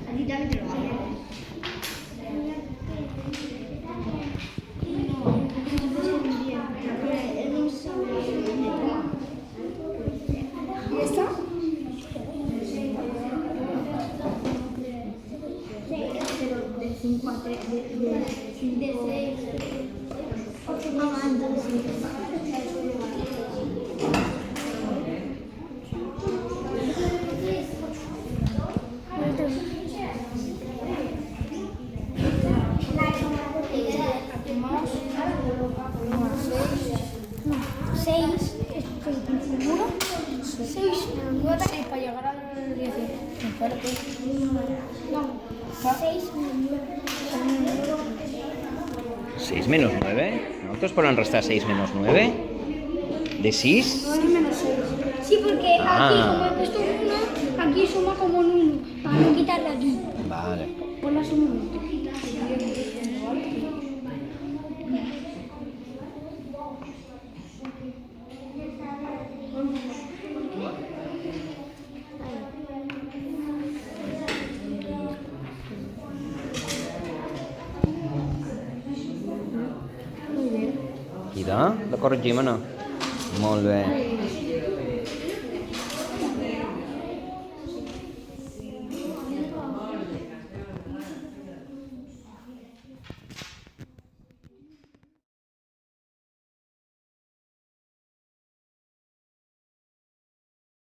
Para llegar al 10. No, 6 menos 9. ¿Nosotros podem restar 6 menos 9? ¿De 6? 9 menos 6. Sí, porque aquí, como he puesto 1, aquí suma como en 1. Para no quitarle aquí. Vale. Pon la suma 1. Idò? Lo corregim o no? Molt bé.